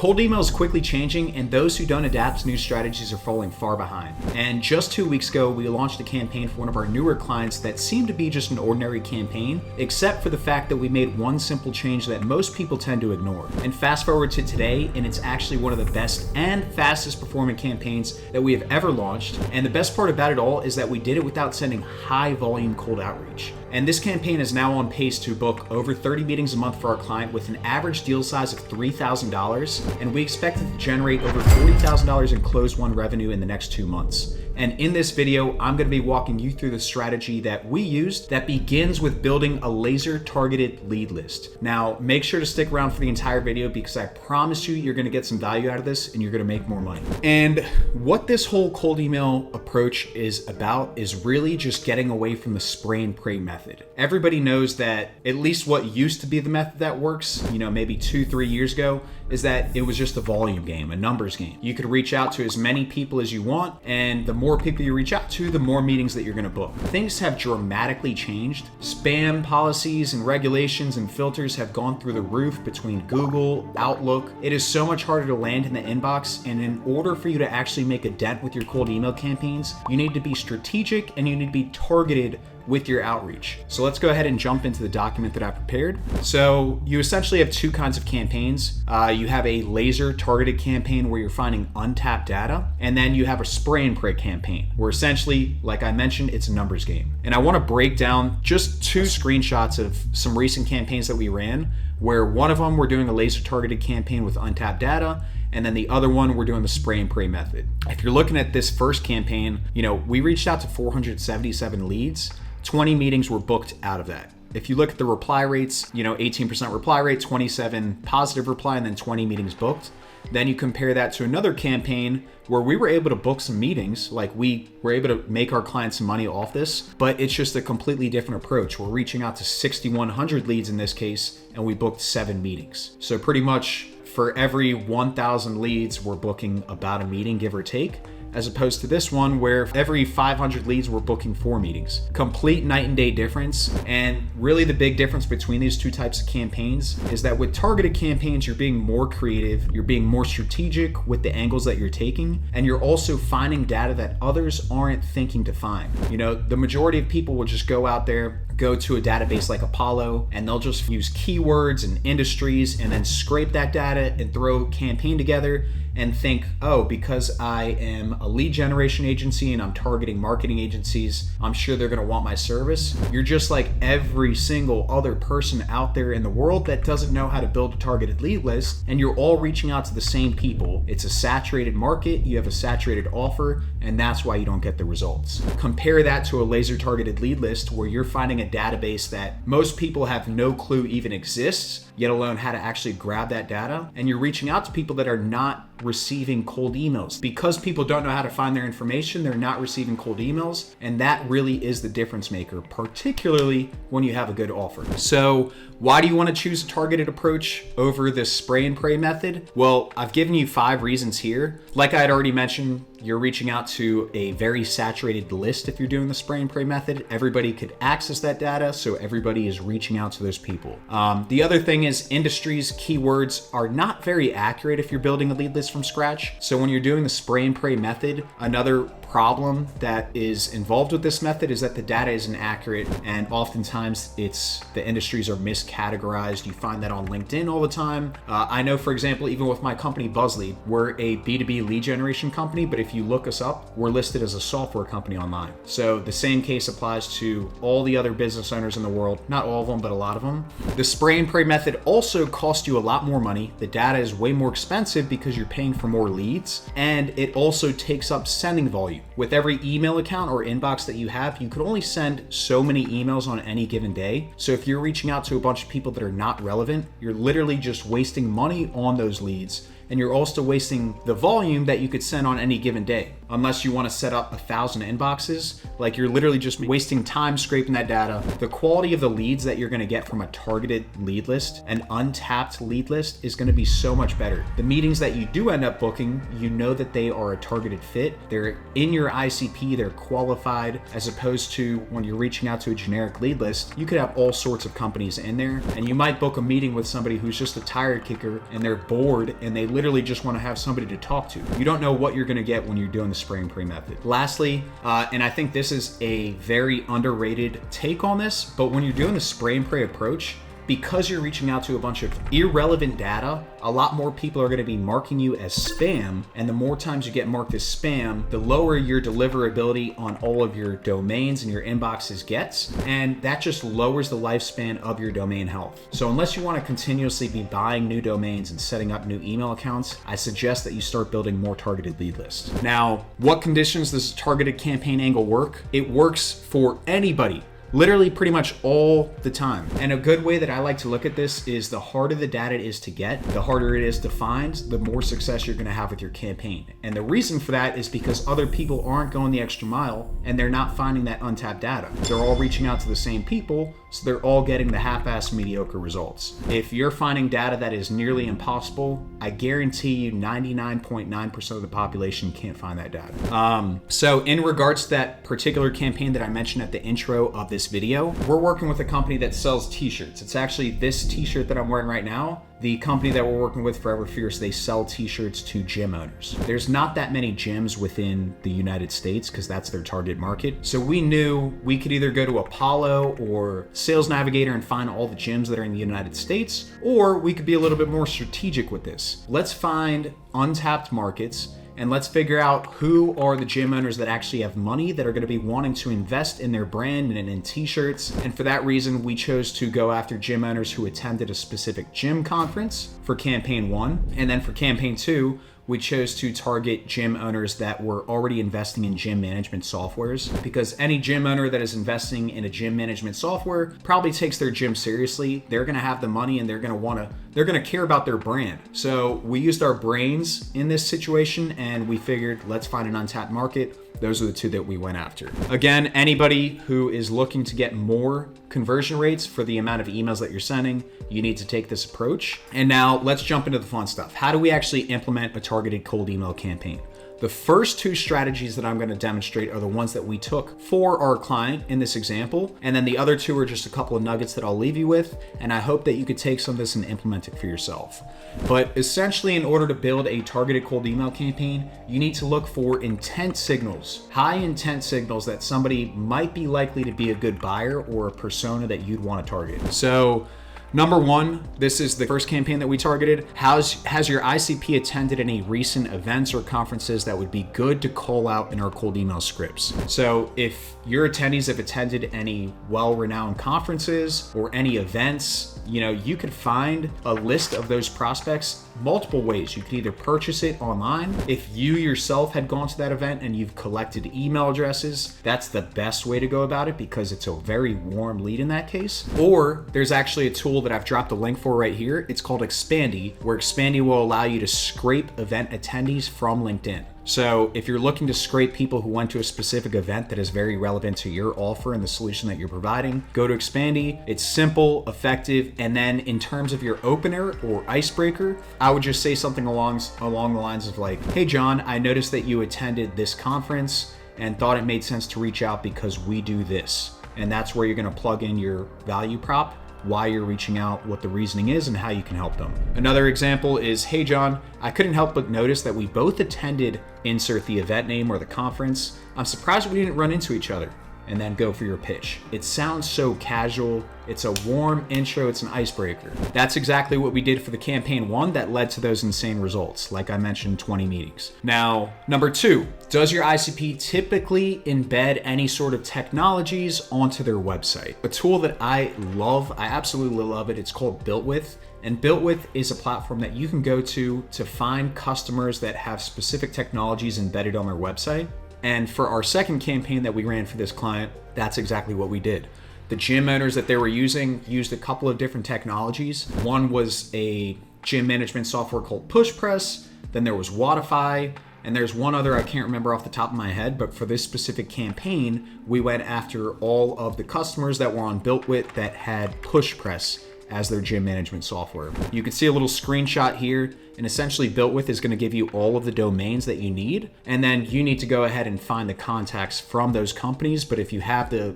Cold email is quickly changing, and those who don't adapt to new strategies are falling far behind. And just 2 weeks ago, we launched a campaign for one of our newer clients that seemed to be just an ordinary campaign, except for the fact that we made one simple change that most people tend to ignore. And fast forward to today, and it's actually one of the best and fastest performing campaigns that we have ever launched. And the best part about it all is that we did it without sending high volume cold outreach. And this campaign is now on pace to book over 30 meetings a month for our client with an average deal size of $3,000, and we expect it to generate over $40,000 in closed won revenue in the next 2 months. And in this video, I'm going to be walking you through the strategy that we used that begins with building a laser targeted lead list. Now, make sure to stick around for the entire video because I promise you, you're going to get some value out of this and you're going to make more money. And what this whole cold email approach is about is really just getting away from the spray and pray method. Everybody knows that at least what used to be the method that works, maybe 2-3 years ago, is that it was just a volume game, a numbers game. You could reach out to as many people as you want, and the more people you reach out to, the more meetings that you're gonna book. Things have dramatically changed. Spam policies and regulations and filters have gone through the roof between Google, Outlook. It is so much harder to land in the inbox, and in order for you to actually make a dent with your cold email campaigns, you need to be strategic and you need to be targeted with your outreach. So let's go ahead and jump into the document that I prepared. So you essentially have two kinds of campaigns. You have a laser targeted campaign where you're finding untapped data, and then you have a spray and pray campaign where essentially, like I mentioned, it's a numbers game. And I want to break down just 2 screenshots of some recent campaigns that we ran, where one of them we're doing a laser targeted campaign with untapped data, and then the other one, we're doing the spray and pray method. If you're looking at this first campaign, we reached out to 477 leads. 20 meetings were booked out of that. If you look at the reply rates, 18% reply rate, 27 positive reply, and then 20 meetings booked. Then you compare that to another campaign where we were able to book some meetings, like we were able to make our clients some money off this, but it's just a completely different approach. We're reaching out to 6,100 leads in this case, and we booked 7 meetings. So pretty much for every 1,000 leads, we're booking about a meeting, give or take, as opposed to this one where every 500 leads we're booking 4 meetings. Complete night and day difference. And really the big difference between these 2 types of campaigns is that with targeted campaigns, you're being more creative, you're being more strategic with the angles that you're taking, and you're also finding data that others aren't thinking to find. The majority of people will just go out there, go to a database like Apollo, and they'll just use keywords and industries and then scrape that data and throw a campaign together and think, oh, because I am a lead generation agency and I'm targeting marketing agencies, I'm sure they're gonna want my service. You're just like every single other person out there in the world that doesn't know how to build a targeted lead list, and you're all reaching out to the same people. It's a saturated market, you have a saturated offer, and that's why you don't get the results. Compare that to a laser targeted lead list where you're finding a database that most people have no clue even exists, yet alone how to actually grab that data, and you're reaching out to people that are not receiving cold emails. Because people don't know how to find their information, they're not receiving cold emails, and that really is the difference maker, particularly when you have a good offer. So why do you want to choose a targeted approach over the spray and pray method? Well, I've given you 5 reasons here. Like I had already mentioned, you're reaching out to a very saturated list if you're doing the spray and pray method. Everybody could access that data, so everybody is reaching out to those people. The other thing is industries, keywords are not very accurate if you're building a lead list from scratch. So when you're doing the spray and pray method, another problem that is involved with this method is that the data isn't accurate, and oftentimes the industries are miscategorized. You find that on LinkedIn all the time. I know, for example, even with my company BuzzLead, we're a B2B lead generation company, but if you look us up, we're listed as a software company online. So the same case applies to all the other business owners in the world, not all of them, but a lot of them. The spray and pray method also costs you a lot more money. The data is way more expensive because you're paying for more leads, and it also takes up sending volume. With every email account or inbox that you have, you could only send so many emails on any given day. So if you're reaching out to a bunch of people that are not relevant, you're literally just wasting money on those leads. And you're also wasting the volume that you could send on any given day. Unless you want to set up 1,000 inboxes, like you're literally just wasting time scraping that data. The quality of the leads that you're going to get from a targeted lead list, an untapped lead list, is going to be so much better. The meetings that you do end up booking, you know that they are a targeted fit. They're in your ICP, they're qualified, as opposed to when you're reaching out to a generic lead list, you could have all sorts of companies in there, and you might book a meeting with somebody who's just a tire kicker and they're bored and they literally literally just want to have somebody to talk to. You don't know what you're going to get when you're doing the spray and pray method. Lastly, and I think this is a very underrated take on this, but when you're doing the spray and pray approach, because you're reaching out to a bunch of irrelevant data, a lot more people are going to be marking you as spam, and the more times you get marked as spam, the lower your deliverability on all of your domains and your inboxes gets, and that just lowers the lifespan of your domain health. So unless you want to continuously be buying new domains and setting up new email accounts, I suggest that you start building more targeted lead lists. Now, what conditions does a targeted campaign angle work? It works for anybody. Literally pretty much all the time. And a good way that I like to look at this is the harder the data is to get, the harder it is to find, the more success you're gonna have with your campaign. And the reason for that is because other people aren't going the extra mile and they're not finding that untapped data. They're all reaching out to the same people, so they're all getting the half-assed mediocre results. If you're finding data that is nearly impossible, I guarantee you 99.9% of the population can't find that data. So in regards to that particular campaign that I mentioned at the intro of this video, we're working with a company that sells t-shirts. It's actually this t-shirt that I'm wearing right now. The company that we're working with, Forever Fierce, they sell t-shirts to gym owners. There's not that many gyms within the United States because that's their target market. So we knew we could either go to Apollo or Sales Navigator and find all the gyms that are in the United States, or we could be a little bit more strategic with this. Let's find untapped markets and let's figure out who are the gym owners that actually have money that are going to be wanting to invest in their brand and in t-shirts. And for that reason, we chose to go after gym owners who attended a specific gym conference for campaign 1. And then for campaign 2, we chose to target gym owners that were already investing in gym management softwares, because any gym owner that is investing in a gym management software probably takes their gym seriously. They're going to have the money and they're going to care about their brand. So we used our brains in this situation and we figured, let's find an untapped market. Those are the two that we went after. Again, anybody who is looking to get more conversion rates for the amount of emails that you're sending, you need to take this approach. And now let's jump into the fun stuff. How do we actually implement a targeted cold email campaign? The first two strategies that I'm going to demonstrate are the ones that we took for our client in this example. And then the other two are just a couple of nuggets that I'll leave you with. And I hope that you could take some of this and implement it for yourself. But essentially, in order to build a targeted cold email campaign, you need to look for intent signals, high intent signals that somebody might be likely to be a good buyer or a persona that you'd want to target. So number one, this is the first campaign that we targeted. Has your ICP attended any recent events or conferences that would be good to call out in our cold email scripts? So if your attendees have attended any well-renowned conferences or any events, you could find a list of those prospects multiple ways. You could either purchase it online. If you yourself had gone to that event and you've collected email addresses, that's the best way to go about it because it's a very warm lead in that case. Or there's actually a tool that I've dropped a link for right here. It's called Expandy, where Expandy will allow you to scrape event attendees from LinkedIn. So if you're looking to scrape people who went to a specific event that is very relevant to your offer and the solution that you're providing, go to Expandy. It's simple, effective, and then in terms of your opener or icebreaker, I would just say something along the lines of like, hey John, I noticed that you attended this conference and thought it made sense to reach out because we do this. And that's where you're gonna plug in your value prop, why you're reaching out, what the reasoning is, and how you can help them. Another example is, hey John, I couldn't help but notice that we both attended, insert the event name or the conference. I'm surprised we didn't run into each other. And then go for your pitch. It sounds so casual. It's a warm intro, it's an icebreaker. That's exactly what we did for the campaign 1 that led to those insane results. Like I mentioned, 20 meetings. Now, number 2, does your ICP typically embed any sort of technologies onto their website? A tool that I love, I absolutely love it, it's called BuiltWith. And BuiltWith is a platform that you can go to find customers that have specific technologies embedded on their website. And for our second campaign that we ran for this client, that's exactly what we did. The gym owners that they were using used a couple of different technologies. One was a gym management software called PushPress. Then there was Wodify. And there's one other I can't remember off the top of my head, but for this specific campaign, we went after all of the customers that were on BuiltWith that had PushPress as their gym management software. You can see a little screenshot here, and essentially BuiltWith is going to give you all of the domains that you need, and then you need to go ahead and find the contacts from those companies. But if you have the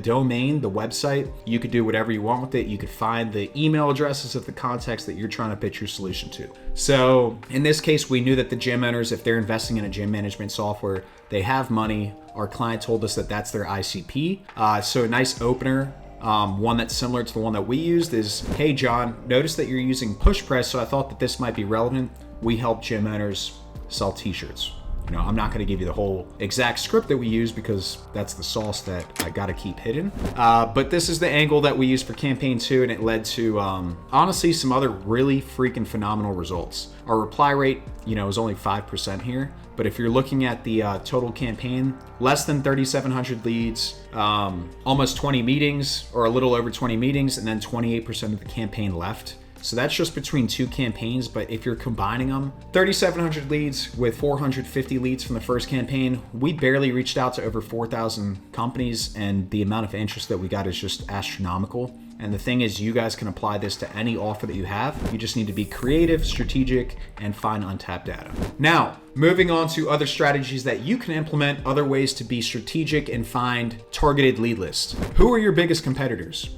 domain, the website, you could do whatever you want with it. You could find the email addresses of the contacts that you're trying to pitch your solution to. So in this case, we knew that the gym owners, if they're investing in a gym management software, they have money. Our client told us that that's their ICP. So a nice opener, one that's similar to the one that we used is, hey John, noticed that you're using PushPress, so I thought that this might be relevant. We help gym owners sell t-shirts. I'm not going to give you the whole exact script that we use because that's the sauce that I got to keep hidden. But this is the angle that we used for campaign 2, and it led to, honestly, some other really freaking phenomenal results. Our reply rate, is only 5% here. But if you're looking at the total campaign, less than 3,700 leads, almost 20 meetings, or a little over 20 meetings, and then 28% of the campaign left. So that's just between 2 campaigns, but if you're combining them, 3,700 leads with 450 leads from the first campaign, we barely reached out to over 4,000 companies, and the amount of interest that we got is just astronomical. And the thing is, you guys can apply this to any offer that you have. You just need to be creative, strategic, and find untapped data. Now, moving on to other strategies that you can implement, other ways to be strategic and find targeted lead lists. Who are your biggest competitors?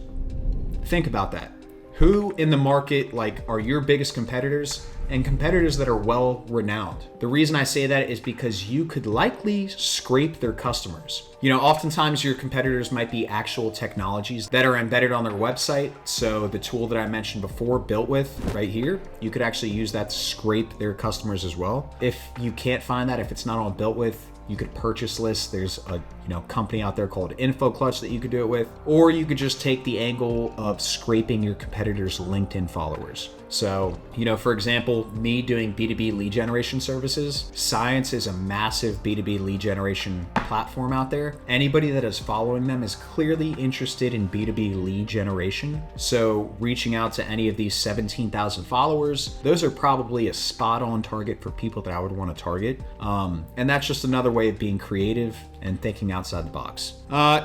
Think about that. Who in the market are your biggest competitors, and competitors that are well renowned? The reason I say that is because you could likely scrape their customers. Oftentimes your competitors might be actual technologies that are embedded on their website. So the tool that I mentioned before, BuiltWith, right here, you could actually use that to scrape their customers as well. If you can't find that, if it's not on BuiltWith, you could purchase lists. There's a company out there called InfoClutch that you could do it with, or you could just take the angle of scraping your competitors' LinkedIn followers. So, for example, me doing B2B lead generation services, Science is a massive B2B lead generation platform out there. Anybody that is following them is clearly interested in B2B lead generation. So reaching out to any of these 17,000 followers, those are probably a spot on target for people that I would want to target. And that's just another way of being creative and thinking outside the box.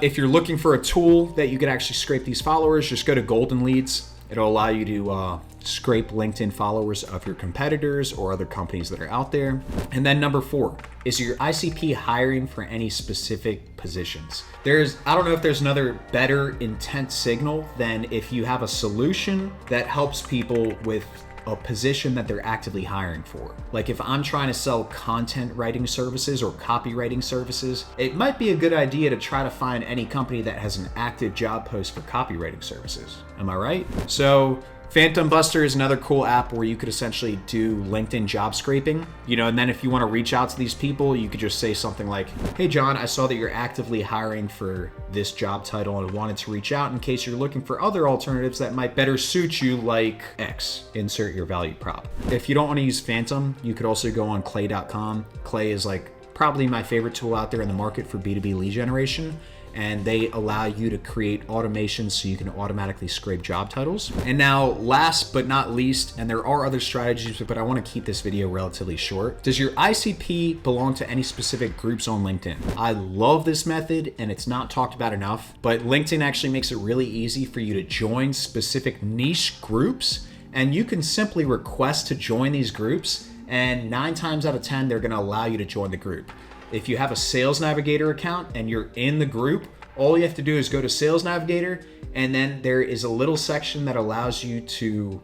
If you're looking for a tool that you could actually scrape these followers, just go to Golden Leads. It'll allow you to scrape LinkedIn followers of your competitors or other companies that are out there. And then number 4, is your ICP hiring for any specific positions? I don't know if there's another better intent signal than if you have a solution that helps people with a position that they're actively hiring for. Like if I'm trying to sell content writing services or copywriting services, it might be a good idea to try to find any company that has an active job post for copywriting services. Am I right? So Phantom Buster is another cool app where you could essentially do LinkedIn job scraping, and then if you want to reach out to these people, you could just say something like, hey John, I saw that you're actively hiring for this job title and wanted to reach out in case you're looking for other alternatives that might better suit you, like X, insert your value prop. If you don't want to use Phantom, you could also go on clay.com. Clay is probably my favorite tool out there in the market for B2B lead generation. And they allow you to create automations so you can automatically scrape job titles. And now last but not least, and there are other strategies, but I want to keep this video relatively short. Does your ICP belong to any specific groups on LinkedIn? I love this method and it's not talked about enough, but LinkedIn actually makes it really easy for you to join specific niche groups, and you can simply request to join these groups, and 9 times out of 10, they're going to allow you to join the group. If you have a Sales Navigator account and you're in the group, all you have to do is go to Sales Navigator, and then there is a little section that allows you to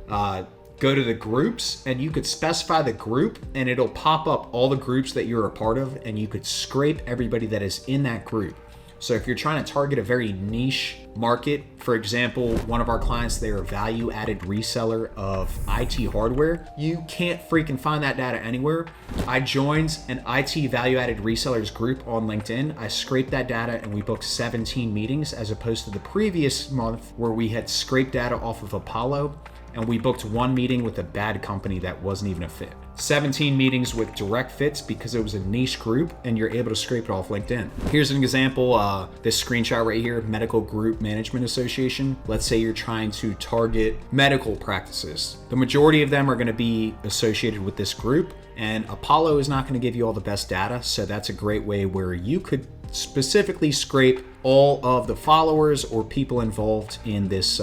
go to the groups, and you could specify the group and it'll pop up all the groups that you're a part of, and you could scrape everybody that is in that group. So if you're trying to target a very niche market, for example, one of our clients, they're a value-added reseller of IT hardware. You can't freaking find that data anywhere. I joined an IT value-added resellers group on LinkedIn. I scraped that data and we booked 17 meetings as opposed to the previous month where we had scraped data off of Apollo and we booked 1 meeting with a bad company that wasn't even a fit. 17 meetings with direct fits because it was a niche group and you're able to scrape it off LinkedIn. Here's an example, this screenshot right here, Medical Group Management Association. Let's say you're trying to target medical practices. The majority of them are gonna be associated with this group, and Apollo is not gonna give you all the best data, so that's a great way where you could specifically scrape all of the followers or people involved in this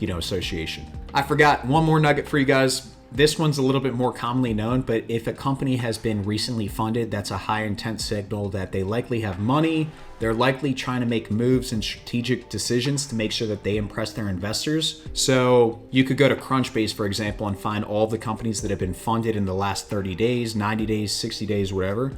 association. I forgot one more nugget for you guys. This one's a little bit more commonly known, but if a company has been recently funded, that's a high intent signal that they likely have money. They're likely trying to make moves and strategic decisions to make sure that they impress their investors. So you could go to Crunchbase, for example, and find all the companies that have been funded in the last 30 days, 90 days, 60 days, whatever.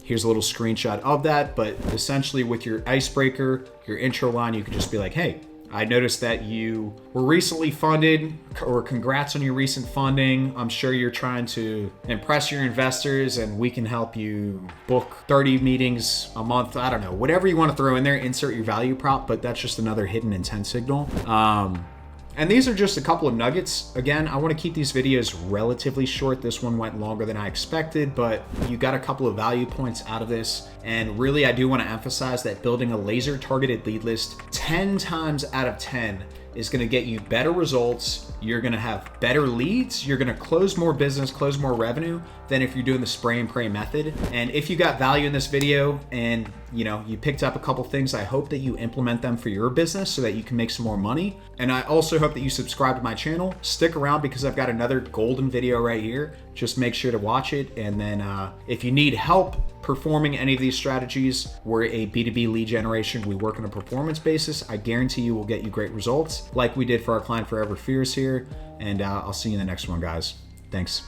Here's a little screenshot of that, but essentially with your icebreaker, your intro line, you could just be like, hey, I noticed that you were recently funded, or congrats on your recent funding. I'm sure you're trying to impress your investors and we can help you book 30 meetings a month. I don't know, whatever you want to throw in there, insert your value prop, but that's just another hidden intent signal. And these are just a couple of nuggets. Again, I want to keep these videos relatively short. This one went longer than I expected, but you got a couple of value points out of this. And really, I do want to emphasize that building a laser targeted lead list 10 times out of 10 is going to get you better results. You're going to have better leads. You're going to close more business, close more revenue than if you're doing the spray and pray method. And if you got value in this video and you picked up a couple things, I hope that you implement them for your business so that you can make some more money. And I also hope that you subscribe to my channel. Stick around because I've got another golden video right here. Just make sure to watch it. And then if you need help performing any of these strategies, we're a B2B lead generation. We work on a performance basis. I guarantee you we'll get you great results like we did for our client Forever Fierce here. And I'll see you in the next one, guys. Thanks.